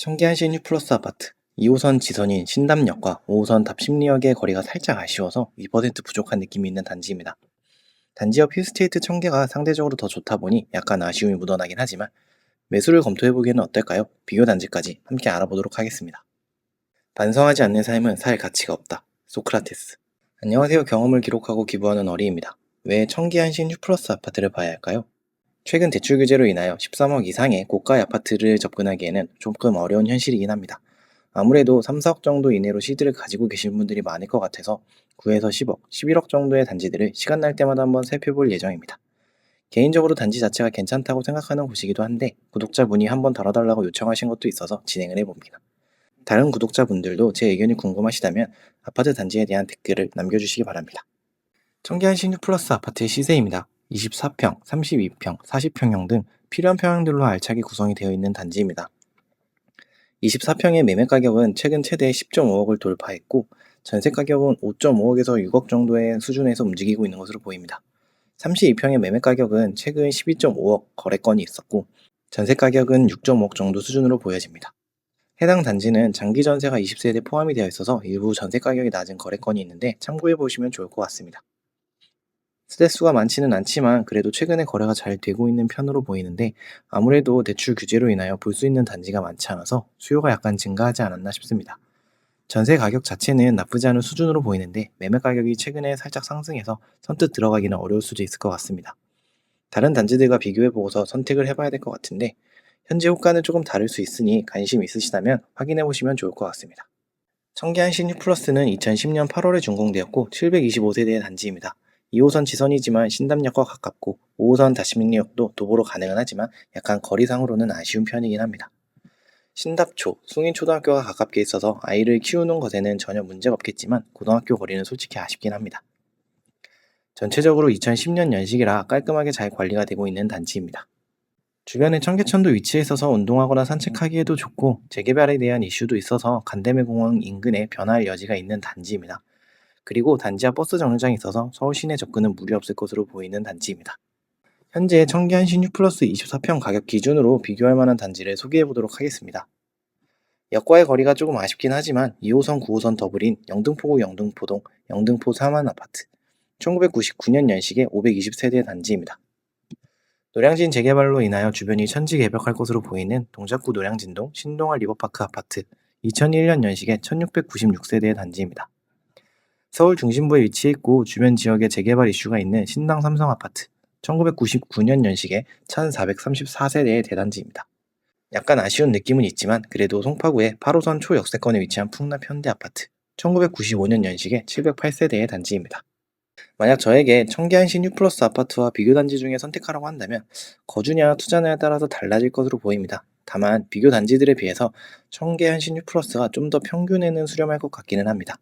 청계한 뉴플러스 아파트 2호선 지선인 신담역과 5호선 답심리역의 거리가 살짝 아쉬워서 2% 부족한 느낌이 있는 단지입니다. 단지 옆 힐스테이트 청계가 상대적으로 더 좋다 보니 약간 아쉬움이 묻어나긴 하지만 매수를 검토해보기에는 어떨까요? 비교 단지까지 함께 알아보도록 하겠습니다. 반성하지 않는 삶은 살 가치가 없다. 소크라테스. 안녕하세요. 경험을 기록하고 기부하는 어리입니다. 왜 청계한 뉴플러스 아파트를 봐야 할까요? 최근 대출 규제로 인하여 13억 이상의 고가 아파트를 접근하기에는 조금 어려운 현실이긴 합니다. 아무래도 3, 4억 정도 이내로 시드를 가지고 계신 분들이 많을 것 같아서 9에서 10억, 11억 정도의 단지들을 시간 날 때마다 한번 살펴볼 예정입니다. 개인적으로 단지 자체가 괜찮다고 생각하는 곳이기도 한데 구독자분이 한번 다뤄달라고 요청하신 것도 있어서 진행을 해봅니다. 다른 구독자분들도 제 의견이 궁금하시다면 아파트 단지에 대한 댓글을 남겨주시기 바랍니다. 청계한 신유플러스 아파트의 시세입니다. 24평, 32평, 40평형 등 필요한 평형들로 알차게 구성이 되어 있는 단지입니다. 24평의 매매 가격은 최근 최대 10.5억을 돌파했고 전세 가격은 5.5억에서 6억 정도의 수준에서 움직이고 있는 것으로 보입니다. 32평의 매매 가격은 최근 12.5억 거래건이 있었고 전세 가격은 6.5억 정도 수준으로 보여집니다. 해당 단지는 장기 전세가 20세대 포함이 되어 있어서 일부 전세 가격이 낮은 거래건이 있는데 참고해 보시면 좋을 것 같습니다. 세대수가 많지는 않지만 그래도 최근에 거래가 잘 되고 있는 편으로 보이는데 아무래도 대출 규제로 인하여 볼 수 있는 단지가 많지 않아서 수요가 약간 증가하지 않았나 싶습니다. 전세 가격 자체는 나쁘지 않은 수준으로 보이는데 매매 가격이 최근에 살짝 상승해서 선뜻 들어가기는 어려울 수도 있을 것 같습니다. 다른 단지들과 비교해보고서 선택을 해봐야 될 것 같은데 현재 호가는 조금 다를 수 있으니 관심 있으시다면 확인해보시면 좋을 것 같습니다. 청계한 신유플러스는 2010년 8월에 준공되었고 725세대의 단지입니다. 2호선 지선이지만 신담역과 가깝고 5호선 다시민리역도 도보로 가능은 하지만 약간 거리상으로는 아쉬운 편이긴 합니다. 신답초, 숭인초등학교가 가깝게 있어서 아이를 키우는 것에는 전혀 문제가 없겠지만 고등학교 거리는 솔직히 아쉽긴 합니다. 전체적으로 2010년 연식이라 깔끔하게 잘 관리가 되고 있는 단지입니다. 주변에 청계천도 위치해 있어서 운동하거나 산책하기에도 좋고 재개발에 대한 이슈도 있어서 간대매공원 인근에 변화할 여지가 있는 단지입니다. 그리고 단지 앞 버스 정류장이 있어서 서울 시내 접근은 무리 없을 것으로 보이는 단지입니다. 현재 청계한 신유플러스 24평 가격 기준으로 비교할 만한 단지를 소개해 보도록 하겠습니다. 역과의 거리가 조금 아쉽긴 하지만 2호선 9호선 더블인 영등포구 영등포동 영등포 3만 아파트 1999년 연식의 520세대 단지입니다. 노량진 재개발로 인하여 주변이 천지 개벽할 것으로 보이는 동작구 노량진동 신동아 리버파크 아파트 2001년 연식의 1696세대의 단지입니다. 서울 중심부에 위치해 있고 주변 지역에 재개발 이슈가 있는 신당 삼성 아파트 1999년 연식의 1434세대의 대단지입니다. 약간 아쉬운 느낌은 있지만 그래도 송파구의 8호선 초역세권에 위치한 풍납 현대 아파트 1995년 연식의 708세대의 단지입니다. 만약 저에게 청계한 신유플러스 아파트와 비교 단지 중에 선택하라고 한다면 거주냐 투자냐에 따라서 달라질 것으로 보입니다. 다만 비교 단지들에 비해서 청계한 신유플러스가 좀 더 평균에는 수렴할 것 같기는 합니다.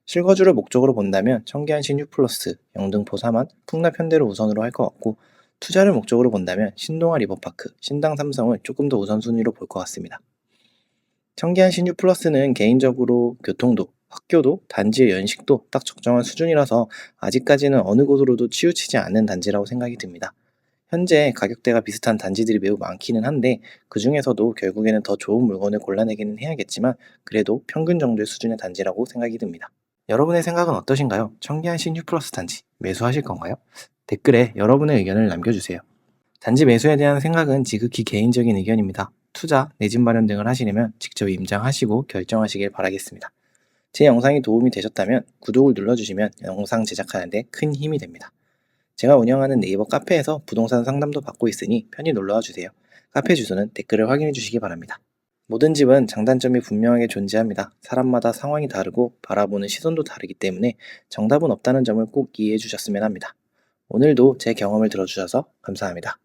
실거주를 목적으로 본다면 청계한 신유플러스, 영등포 3만, 풍납 현대를 우선으로 할 것 같고 투자를 목적으로 본다면 신동아 리버파크, 신당 삼성을 조금 더 우선순위로 볼 것 같습니다. 청계한 신유플러스는 개인적으로 교통도, 학교도, 단지의 연식도 딱 적정한 수준이라서 아직까지는 어느 곳으로도 치우치지 않는 단지라고 생각이 듭니다. 현재 가격대가 비슷한 단지들이 매우 많기는 한데 그 중에서도 결국에는 더 좋은 물건을 골라내기는 해야겠지만 그래도 평균 정도의 수준의 단지라고 생각이 듭니다. 여러분의 생각은 어떠신가요? 청계한 신유플러스 단지 매수하실 건가요? 댓글에 여러분의 의견을 남겨주세요. 단지 매수에 대한 생각은 지극히 개인적인 의견입니다. 투자, 내 집 마련 등을 하시려면 직접 임장하시고 결정하시길 바라겠습니다. 제 영상이 도움이 되셨다면 구독을 눌러주시면 영상 제작하는 데 큰 힘이 됩니다. 제가 운영하는 네이버 카페에서 부동산 상담도 받고 있으니 편히 놀러와 주세요. 카페 주소는 댓글을 확인해 주시기 바랍니다. 모든 집은 장단점이 분명하게 존재합니다. 사람마다 상황이 다르고 바라보는 시선도 다르기 때문에 정답은 없다는 점을 꼭 이해해 주셨으면 합니다. 오늘도 제 경험을 들어주셔서 감사합니다.